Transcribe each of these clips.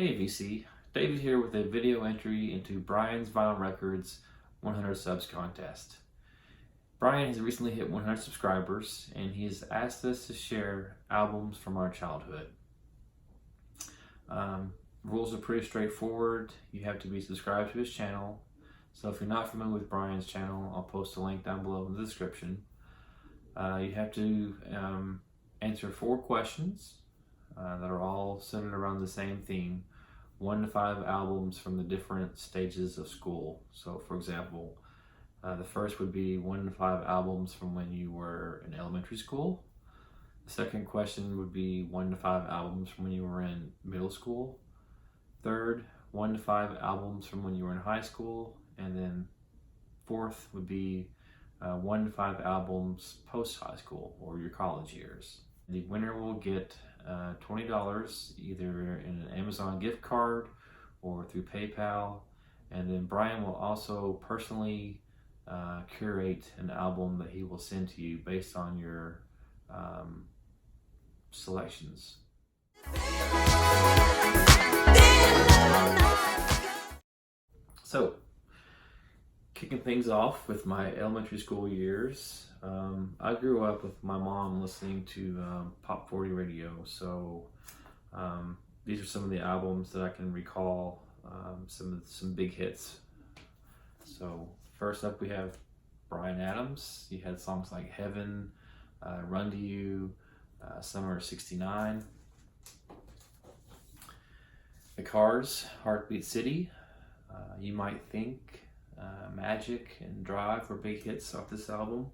Hey VC, David here with a video entry into Brian's Vinyl Records 100 Subs contest. Brian has recently hit 100 subscribers and he has asked us to share albums from our childhood. Rules are pretty straightforward. You have to be subscribed to his channel. So if you're not familiar with Brian's channel, I'll post a link down below in the description. You have to answer 4 questions that are all centered around the same theme. 1 to 5 albums from the different stages of school. So for example, the first would be 1 to 5 albums from when you were in elementary school. The second question would be 1 to 5 albums from when you were in middle school. Third, 1 to 5 albums from when you were in high school. And then fourth would be 1 to 5 albums post high school or your college years. The winner will get $20 either in an Amazon gift card or through PayPal, and then Brian will also personally curate an album that he will send to you based on your selections. So, kicking things off with my elementary school years, I grew up with my mom listening to Pop 40 radio, so these are some of the albums that I can recall, some big hits. So first up we have Bryan Adams. He had songs like Heaven, Run to You, Summer of '69. The Cars, Heartbeat City, You Might Think, Magic and Drive were big hits off this album.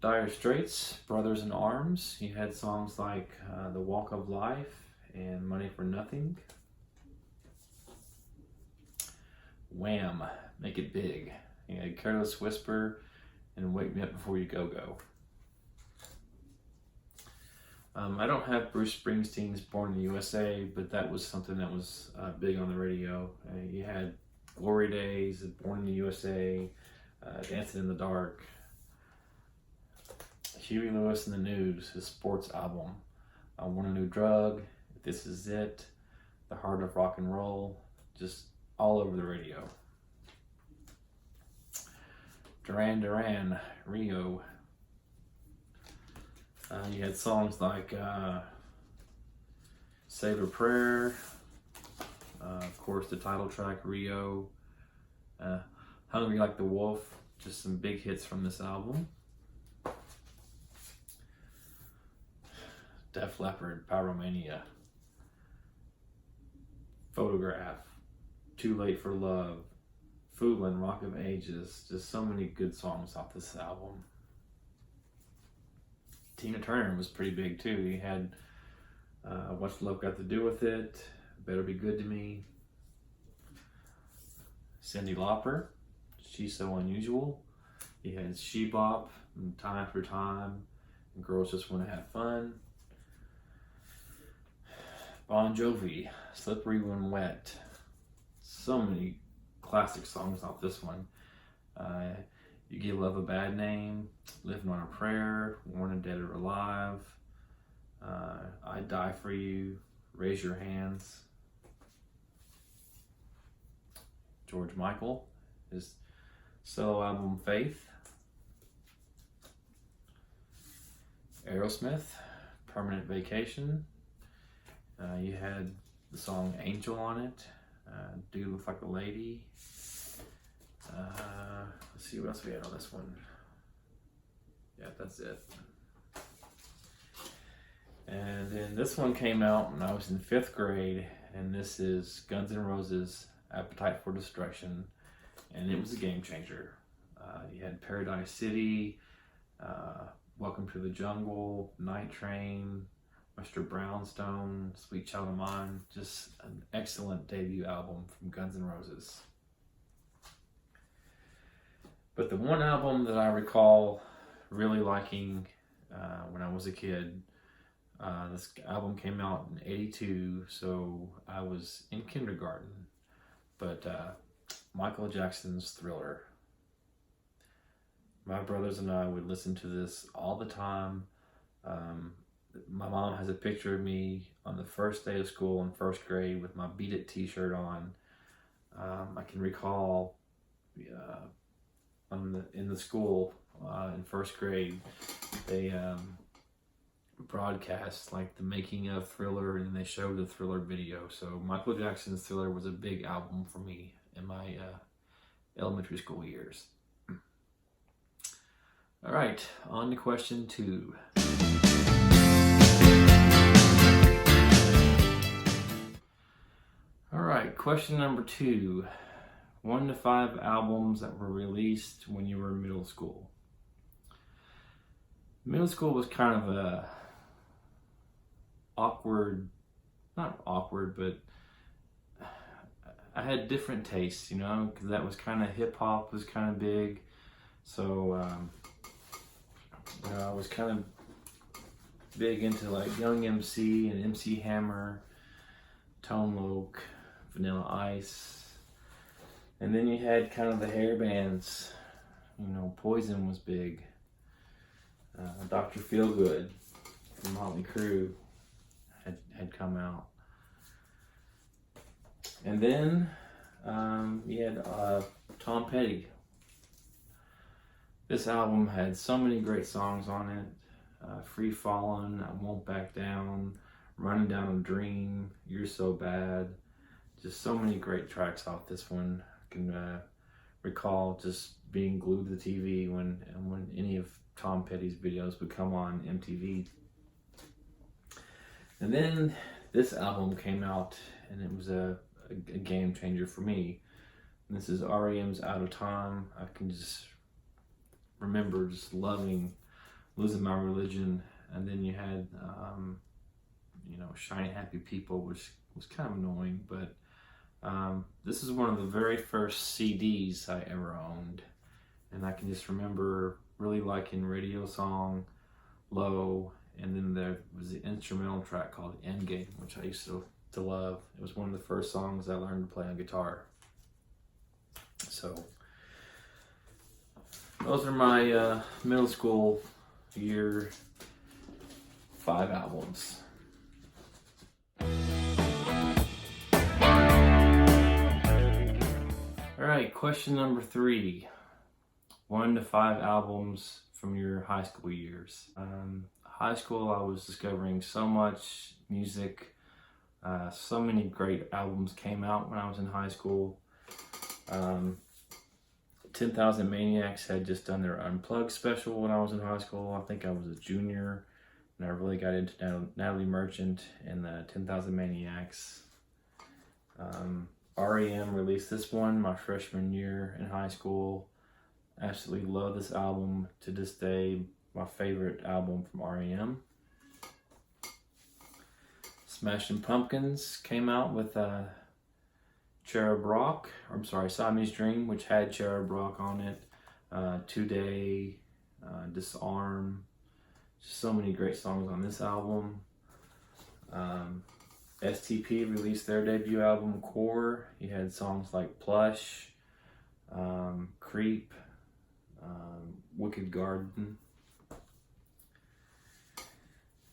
Dire Straits, Brothers in Arms. He had songs like The Walk of Life and Money for Nothing. Wham! Make It Big. He had Careless Whisper and Wake Me Up Before You Go Go. I don't have Bruce Springsteen's Born in the USA, but that was something that was big on the radio. You had Glory Days, Born in the USA, Dancing in the Dark. Huey Lewis and the News, his sports album. I Want a New Drug, This Is It, The Heart of Rock and Roll, just all over the radio. Duran Duran, Rio. You had songs like Save a Prayer, of course the title track, Rio, Hungry Like the Wolf, just some big hits from this album. Def Leppard, Pyromania. Photograph, Too Late for Love, Foodland, Rock of Ages, just so many good songs off this album. Tina Turner was pretty big too. He had What's Love Got to Do with It, Better Be Good to Me. Cyndi Lauper, She's So Unusual. He had She Bop, and Time After Time, and Girls Just Want to Have Fun. Bon Jovi, Slippery When Wet. So many classic songs off this one. You Give Love a Bad Name, Living on a Prayer, Wanted Dead or Alive, I'd Die for You, Raise Your Hands. George Michael, his solo album Faith. Aerosmith, Permanent Vacation. You had the song Angel on it, Do You Look Like a Lady. Let's see what else we had on this one. Yeah, that's it. And then this one came out when I was in 5th grade, and this is Guns N' Roses, Appetite for Destruction, and it was a game changer. You had Paradise City, Welcome to the Jungle, Night Train, Mr. Brownstone, Sweet Child of Mine, just an excellent debut album from Guns N' Roses. But the one album that I recall really liking when I was a kid, this album came out in '82, so I was in kindergarten, but Michael Jackson's Thriller. My brothers and I would listen to this all the time. my mom has a picture of me on the first day of school in first grade with my Beat It t-shirt on. I can recall in the school in first grade, they broadcast like the making of Thriller, and they showed the Thriller video. So Michael Jackson's Thriller was a big album for me in my elementary school years. All right, on to question 2. All right, question number 2. 1 to 5 albums that were released when you were in middle school. Middle school was kind of a not awkward, but I had different tastes, because that was kind of hip hop was kind of big. So, I was kind of big into like Young MC and MC Hammer, Tone Loc, Vanilla Ice. And then you had kind of the hair bands, Poison was big. Dr. Feelgood from Motley Crue had come out. And then you had Tom Petty. This album had so many great songs on it. Free Fallin', I Won't Back Down, Running Down a Dream, You're So Bad. Just so many great tracks off this one. I can recall just being glued to the TV when any of Tom Petty's videos would come on MTV. And then this album came out, and it was a game changer for me. And this is R.E.M's Out of Time. I can just remember just Losing My Religion. And then you had Shiny Happy People, which was kind of annoying, but this is one of the very first CDs I ever owned. And I can just remember really liking Radio Song, Low, and then there was the instrumental track called Endgame, which I used to love. It was one of the first songs I learned to play on guitar. So those are my middle school year 5 albums. All right, question number 3. 1 to 5 albums from your high school years. High school, I was discovering so much music. So many great albums came out when I was in high school. 10,000 Maniacs had just done their Unplugged special when I was in high school. I think I was a junior, and I really got into Natalie Merchant and the 10,000 Maniacs. R.E.M. released this one my freshman year in high school. Absolutely love this album to this day. My favorite album from R.E.M. Smashing Pumpkins came out with Cherub Rock. Siamese Dream, which had Cherub Rock on it. Today, Disarm. Just so many great songs on this album. STP released their debut album, Core. You had songs like Plush, Creep, Wicked Garden.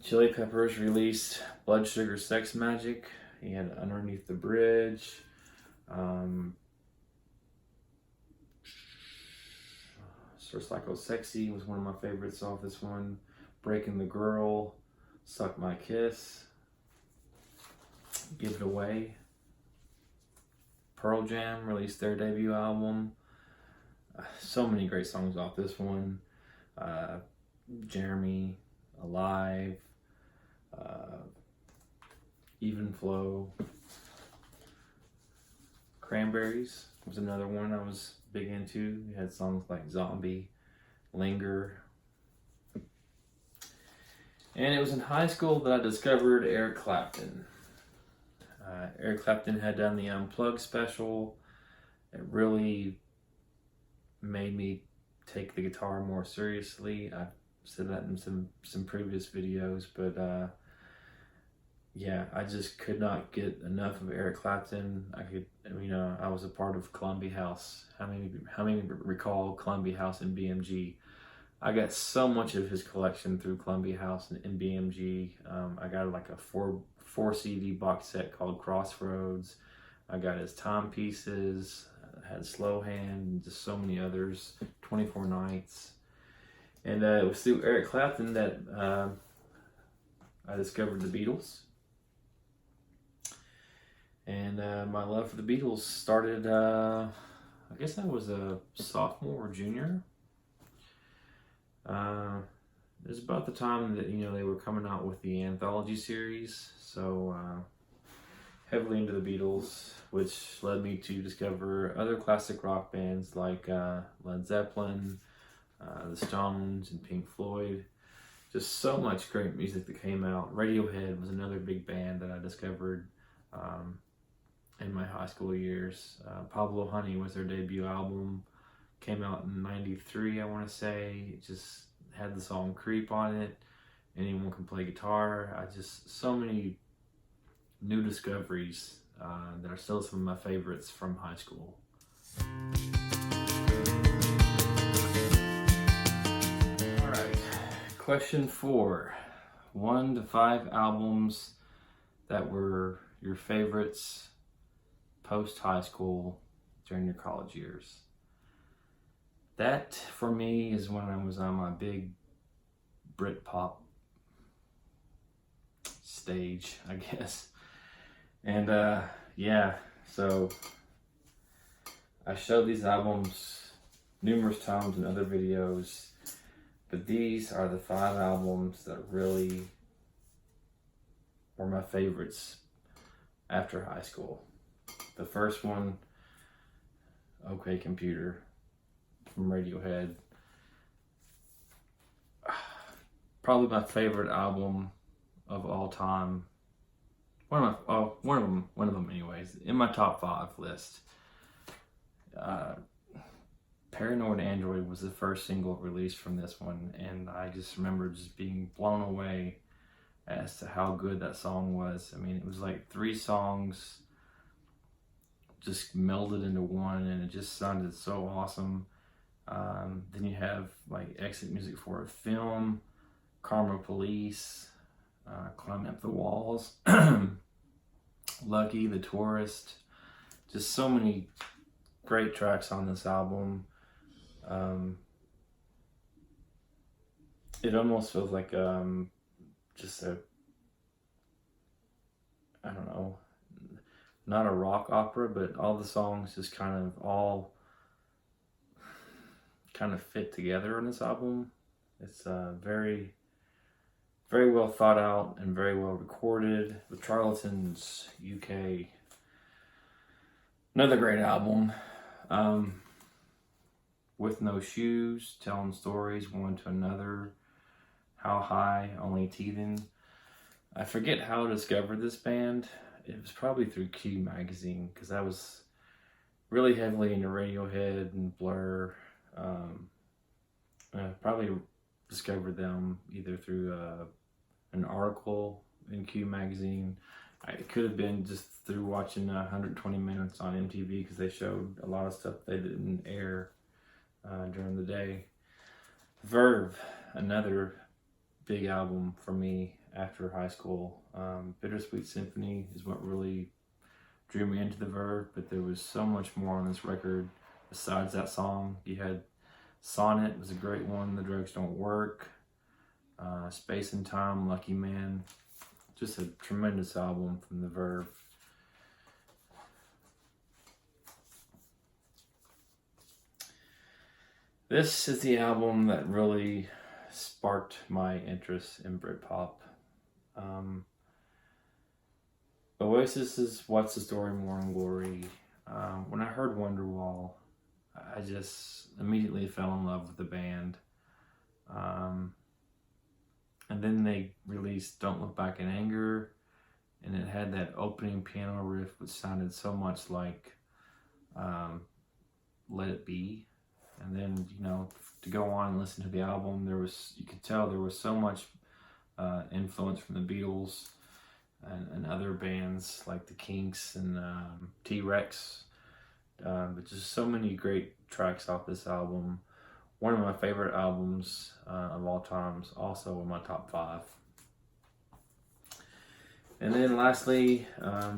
Chili Peppers released Blood Sugar Sex Magic. You had Underneath the Bridge. Sir Psycho Sexy was one of my favorites off this one. Breaking the Girl, Suck My Kiss, Give It Away. Pearl Jam released their debut album. So many great songs off this one. Jeremy, Alive, Even Flow. Cranberries was another one I was big into. You had songs like Zombie, Linger. And it was in high school that I discovered Eric Clapton. Eric Clapton had done the Unplugged special. It really made me take the guitar more seriously. I've said that in some previous videos, but I just could not get enough of Eric Clapton. I was a part of Columbia House. How many recall Columbia House and BMG? I got so much of his collection through Columbia House and BMG. I got like a four CD box set called Crossroads. I got his timepieces, had Slow Hand, and just so many others. 24 Nights, and it was through Eric Clapton that I discovered the Beatles. And my love for the Beatles started, I guess I was a sophomore or junior. It was about the time that, they were coming out with the anthology series. So heavily into the Beatles, which led me to discover other classic rock bands like Led Zeppelin, the Stones, and Pink Floyd. Just so much great music that came out. Radiohead was another big band that I discovered in my high school years. Pablo Honey was their debut album. Came out in '93, I want to say. It just had the song Creep on it. Anyone can play guitar. So many new discoveries that are still some of my favorites from high school. All right, question 4. 1 to 5 albums that were your favorites post high school during your college years. That for me is when I was on my big Britpop stage, I guess. And so I showed these albums numerous times in other videos, but these are the 5 albums that really were my favorites after high school. The first one, OK Computer from Radiohead. Probably my favorite album of all time. One of them anyways. In my top 5 list. Paranoid Android was the first single released from this one, and I just remember just being blown away as to how good that song was. I mean, it was like 3 songs just melded into one, and it just sounded so awesome. Then you have like exit music for a film, Karma Police, Climbing Up the Walls, Lucky, The Tourist. Just so many great tracks on this album. It almost feels like just a, I don't know, not a rock opera, but all the songs just kind of fit together in this album. It's very, very well thought out and very well recorded. The Charlatans, UK. Another great album. With No Shoes, Telling Stories One to Another, How High, Only Teething. I forget how I discovered this band. It was probably through Q Magazine, because I was really heavily into Radiohead and Blur. I probably discovered them either through an article in Q Magazine. It could have been just through watching 120 Minutes on MTV, because they showed a lot of stuff they didn't air during the day. Verve, another big album for me after high school. Bittersweet Symphony is what really drew me into the Verve, but there was so much more on this record besides that song. You had Sonnet was a great one, The Drugs Don't Work, Space and Time, Lucky Man. Just a tremendous album from the Verve. This is the album that really sparked my interest in Britpop. Oasis's What's the Story, Morning Glory. When I heard Wonderwall, I just immediately fell in love with the band. And then they released Don't Look Back in Anger, and it had that opening piano riff which sounded so much like Let It Be. And then, to go on and listen to the album, you could tell there was so much influence from the Beatles and other bands like the Kinks and T-Rex. But just so many great tracks off this album. one of my favorite albums of all times, also in my top 5. And then lastly,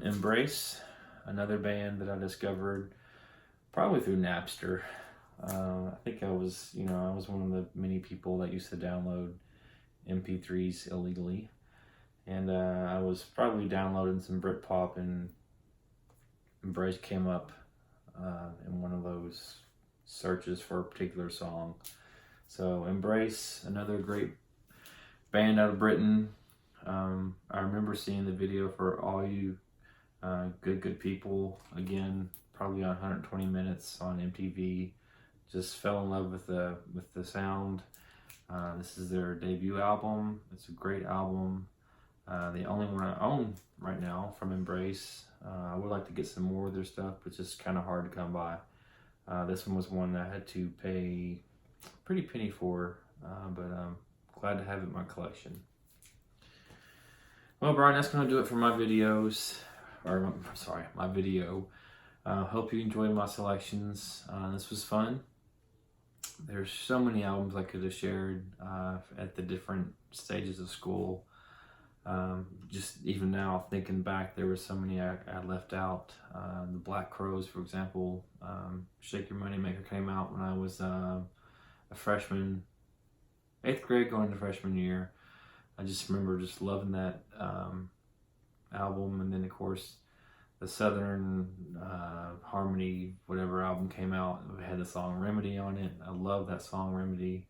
Embrace, another band that I discovered probably through Napster. I think I was one of the many people that used to download MP3s illegally. And I was probably downloading some Britpop, and Embrace came up in one of those searches for a particular song. So Embrace, another great band out of Britain. I remember seeing the video for All You Good People, again, probably on 120 Minutes on MTV. Just fell in love with the sound. This is their debut album. It's a great album. The only one I own right now from Embrace. I would like to get some more of their stuff, but it's just kind of hard to come by. This one was one I had to pay a pretty penny for, but I'm glad to have it in my collection. Well, Brian, that's going to do it for my videos, or sorry, my video. Hope you enjoyed my selections. This was fun. There's so many albums I could have shared at the different stages of school. Just even now, thinking back, there were so many I left out. The Black Crowes, for example. Shake Your Money Maker came out when I was a freshman, 8th grade going to freshman year. I just remember just loving that album. And then, of course, the Southern Harmony, whatever album came out, it had the song Remedy on it. I love that song, Remedy.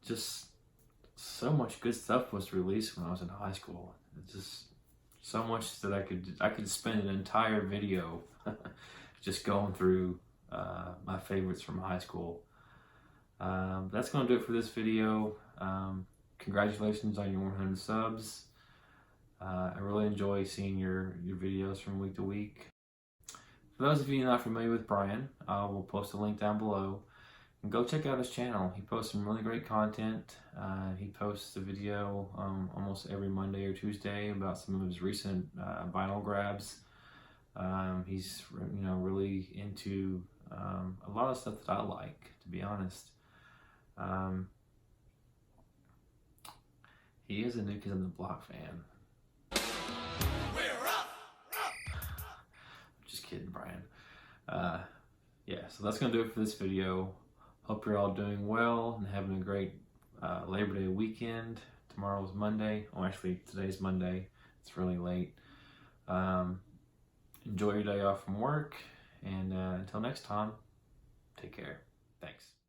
Just so much good stuff was released when I was in high school. It's just so much that I could spend an entire video just going through my favorites from high school. That's going to do it for this video. Congratulations on your 100 subs. I really enjoy seeing your videos from week to week. For those of you not familiar with Brian, I will post a link down below. And go check out his channel. He posts some really great content. He posts a video almost every Monday or Tuesday about some of his recent vinyl grabs. He's really into a lot of stuff that I like, to be honest. He is a New Kids on the Block fan. Just kidding, Brian. Yeah, so that's gonna do it for this video. Hope you're all doing well and having a great Labor Day weekend. Tomorrow's Monday. Oh, actually, today's Monday. It's really late. Enjoy your day off from work. And until next time, take care. Thanks.